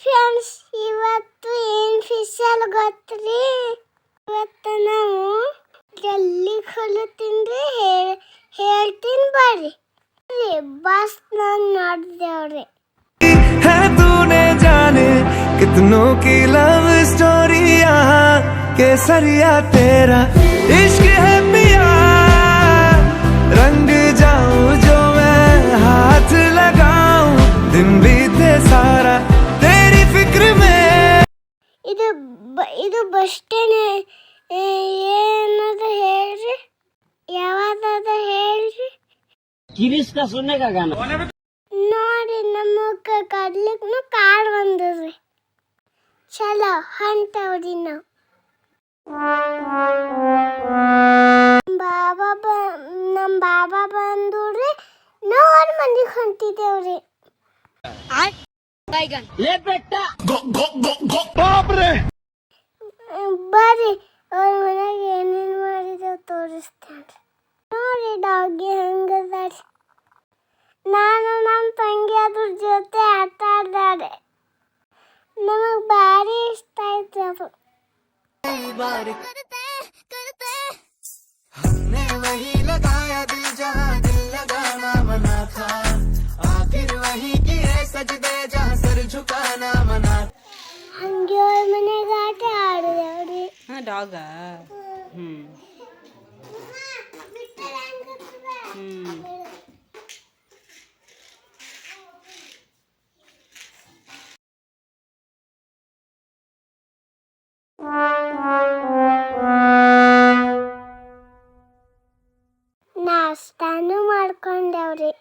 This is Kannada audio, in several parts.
ಫ್ರೆಂಡ್ಸ್, ಇವತ್ತು ಏನು ಸ್ಪೆಷಲ್ ಗೊತ್ತ್ರಿ? ಇವತ್ತು ನಾವು ಜಲ್ಲಿ ಹುಲ್ಲು ತಿಂದು ಹೇಳ್ತೀನಿ ಬರ್ರಿ. ಬಸ್ ನಾನು ನೋಡಿದೆವ್ರಿ. है तूने जाने कितनों की लव स्टोरी यहाँ केसरिया तेरा इश्क है पिया रंग जाऊं जो मैं हाथ लगाऊं दिन बीते सारा तेरी फिक्र में ಇದು ಬಸ್ ಸ್ಟ್ಯಾಂಡ್ ಏನದ ಹೇಳ್ರಿ? ಯಾವಾಗದ ಹೇಳ್ರಿ? ಕಿರಿಸ್ का सुनने का गाना ನೋಡಿ ನಮಗೆ ಕಡ್ಲಿಕ್ನು ಕಾರ್ ಬಂದದ್ರಿ. ಚಲೋ ಹೊಂಟವ್ರಿ ನಾವು. ನಮ್ಮ ಬಾಬಾ ಬಂದೂರಿ, 4 ಮಂದಿಗೆ ಹೊಂಟಿದ್ದೇವ್ರಿ. ले बेटा ಬರ್ರಿ, ಅವ್ರ ಮನೆಗೆ ಏನೇನು ಮಾಡಿದೇವ್ ತೋರಿಸ್ತೇನೆ. ನೋಡಿ ಡಾಗಿ ಹೆಂಗದಾರಿ. ನಾನು ನಮ್ಮ ತಂಗಿ ಅದ್ರ ಜೊತೆ ಆಟ ಆಡ್ದಾರೆ. ನಮಗೆ ಭಾರಿ ಇಷ್ಟ ಆಯ್ತು ಅದು. हमने वही लगाया दिल जहाँ दिल लगाना मना था आखिर वही किए सजदे जहाँ सर झुकाना मना ಹಂಗೆ ಅವ್ರ ಮನೆಗೆ ಆಟ ಆಡಿದೇವ್ರಿ. ಡಾಗ ನಾಷ್ಟಾನು ಮಾಡ್ಕೊಂಡೇವ್ರಿ.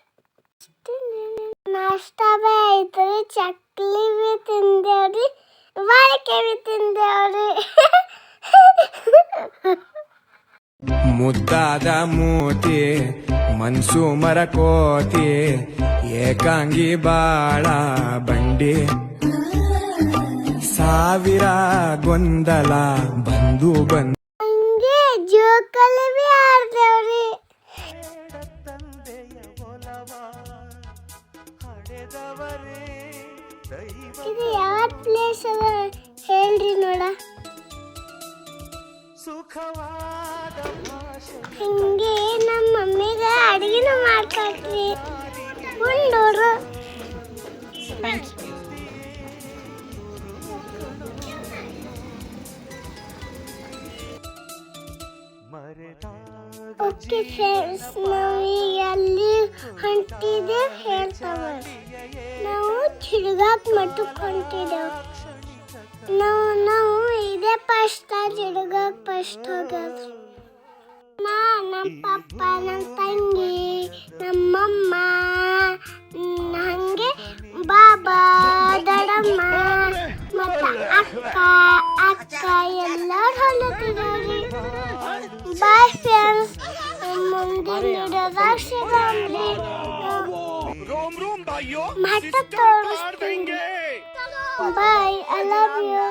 ನಾಷ್ಟಾ ಬಿ ಐತ್ರಿ, ಚಕ್ಲಿ ಬಿ ತಿಂದೇವ್ರಿ, ಬಾಳಿಕೆ ಬಿ ತಿಂದೇವ್ರಿ. ಮುದ್ದಾದ ಮೂತಿ ಮನ್ಸು ಮರಕೋತಿ ಏಕಾಂಗಿ ಬಾಳ ಬಂಡಿ ಸಾವಿರ ಗೊಂದಲ ಬಂದು ಹಂಗೆ ಜೋಕಲ್ಲಿ ಬಿ ಆಡ್ದೇವ್ರಿ. ಇದು ಯಾವ ಪ್ಲೇಸ್ ಅದ ಹೇಳ್ರಿ ನೋಡ. ಹಿಂಗೆ ನಮ್ಮ ಮಮ್ಮಿಗೆ ಅಡಿಗೆನ ಮಾಡ್ಕೊಟ್ರಿ ಉಂಡೋರು. ಓಕೆ ಫ್ರೆಂಡ್ಸ್, ನಾವು ಈಗ ಅಲ್ಲಿ ಹೊಂಟಿದ್ದೇವೆ ಹೇಳ್ತಾವೆ. ನಾವು ಚಿಡ್ಗಾಕ್ ಮಠಕ್ಕೆ ಹೊಂಟಿದ್ದೇವೆ. ನಾವು ಇದೇ ಫಸ್ಟ್ ಚಿಡ್ಗಾಕ್ ಫಸ್ಟ್ ಹೋಗೋದು. ನಮ್ಮ ಪಪ್ಪ, ನಮ್ಮ ತಂಗಿ, ನಮ್ಮಮ್ಮ, ಹಂಗೆ ಬಾಬಾ, ದೊಡ್ಡಮ್ಮ ಮತ್ತು ಅಕ್ಕ ಎಲ್ಲರೂ ಹೊಲತ್ತಿದ್ದೀವಿ. ಬಾಯ್ ಫ್ರೆಂಡ್ಸ್, ಮುಂದಿನ ವಿಡಿಯೋದಾಗ ಸಿಗೋಣ್ರಿ. ಮತ್ತೆ ತೋರಿಸ್ತೀನಿ. ಬಾಯ್, ಐ ಲವ್ ಯು.